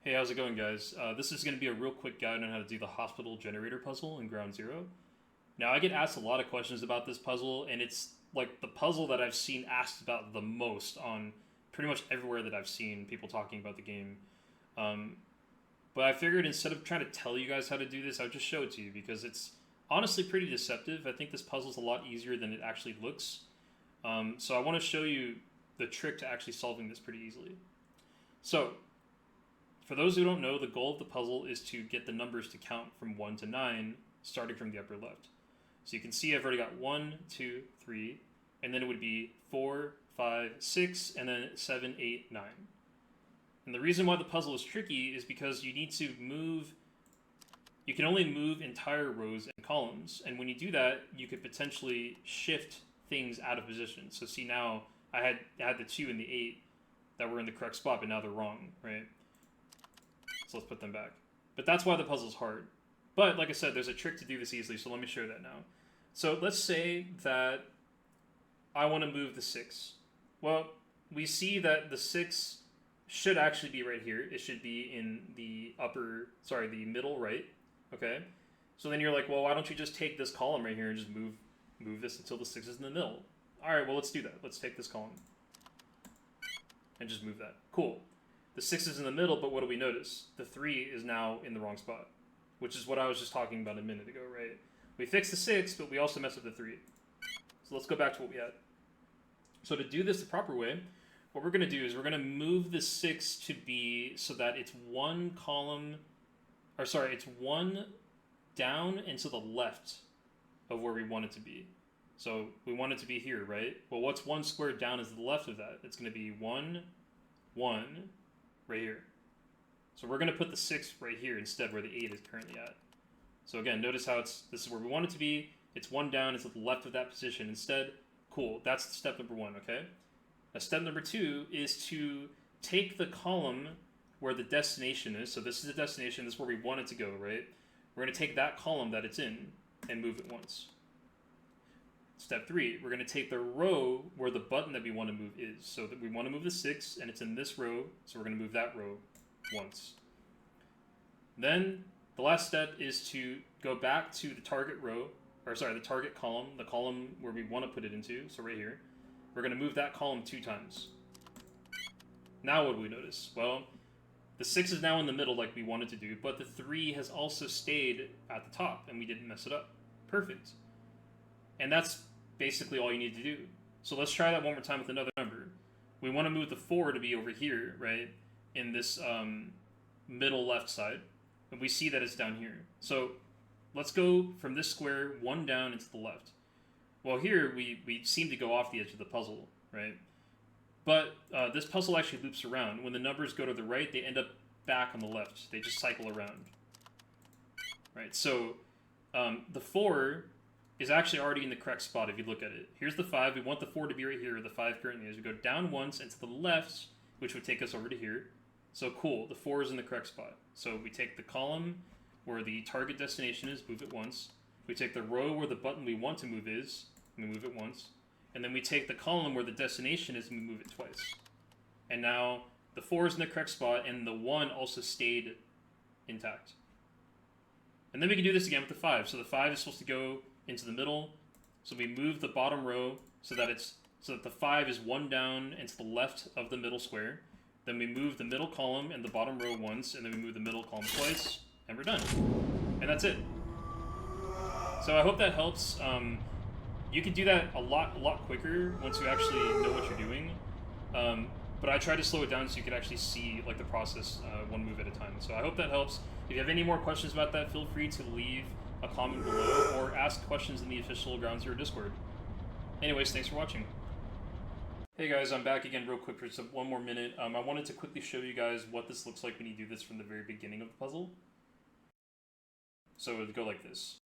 Hey, how's it going, guys? This is going to be a real quick guide on how to do the hospital generator puzzle in Ground Zero. Now, I get asked a lot of questions about this puzzle, and it's like the puzzle that I've seen asked about the most on pretty much everywhere that I've seen people talking about the game. Um, but I figured instead of trying to tell you guys how to do this, I would just show it to you because it's honestly pretty deceptive. I think this puzzle's a lot easier than it actually looks. So I want to show you the trick to actually solving this pretty easily. So, for those who don't know, the goal of the puzzle is to get the numbers to count from 1 to 9, starting from the upper left. So you can see I've already got 1, 2, 3, and then it would be 4, 5, 6, and then 7, 8, 9. And the reason why the puzzle is tricky is because you need to move, you can only move entire rows and columns. And when you do that, you could potentially shift things out of position. So see now, I had the 2 and the 8 that were in the correct spot, but now they're wrong, right? So let's put them back. But that's why the puzzle's hard. But like I said, there's a trick to do this easily, so let me show you that now. So let's say that I want to move the 6. Well, we see that the 6 should actually be right here. It should be in the the middle right. Okay? So then you're like, well, why don't you just take this column right here and just move this until the 6 is in the middle? Alright, well, let's do that. Let's take this column and just move that. Cool. The 6 is in the middle, but what do we notice? The 3 is now in the wrong spot, which is what I was just talking about a minute ago, right? We fixed the 6, but we also messed up the 3. So let's go back to what we had. So to do this the proper way, what we're going to do is we're going to move the 6 to be so that it's one column, it's one down and to the left of where we want it to be. So we want it to be here, right? Well, what's one square down is the left of that. It's going to be 1, 1, right here. So we're going to put the 6 right here instead where the 8 is currently at. So again, notice how this is where we want it to be. It's 1 down, it's at the left of that position instead. Cool, that's step number 1, okay? Now step number 2 is to take the column where the destination is. So this is the destination, this is where we want it to go, right? We're going to take that column that it's in and move it once. Step 3, we're going to take the row where the button that we want to move is. So that we want to move the 6, and it's in this row, so we're going to move that row once. Then, the last step is to go back to the target row, the target column, the column where we want to put it into, so right here. We're going to move that column 2 times. Now what do we notice? Well, the 6 is now in the middle like we wanted to do, but the 3 has also stayed at the top, and we didn't mess it up. Perfect. And that's basically all you need to do. So let's try that one more time with another number. We want to move the 4 to be over here, right? In this middle left side. And we see that it's down here. So let's go from this square 1 down into the left. Well, here we seem to go off the edge of the puzzle, right? But this puzzle actually loops around. When the numbers go to the right, they end up back on the left. They just cycle around. Right, so the 4 is actually already in the correct spot if you look at it. Here's the 5. We want the 4 to be right here where the 5 currently is. We go down once and to the left, which would take us over to here. So cool, the 4 is in the correct spot. So we take the column where the target destination is, move it once. We take the row where the button we want to move is, and we move it once. And then we take the column where the destination is and we move it twice. And now the 4 is in the correct spot and the 1 also stayed intact. And then we can do this again with the 5. So the 5 is supposed to go into the middle, so we move the bottom row so that the 5 is 1 down and to the left of the middle square. Then we move the middle column and the bottom row once, and then we move the middle column twice, and we're done. And that's it. So I hope that helps. You can do that a lot quicker once you actually know what you're doing. But I try to slow it down so you can actually see like the process one move at a time. So I hope that helps. If you have any more questions about that, feel free to leave a comment below or ask questions in the official Ground Zero Discord. Anyways, thanks for watching. Hey guys, I'm back again real quick for just one more minute. I wanted to quickly show you guys what this looks like when you do this from the very beginning of the puzzle. So it would go like this.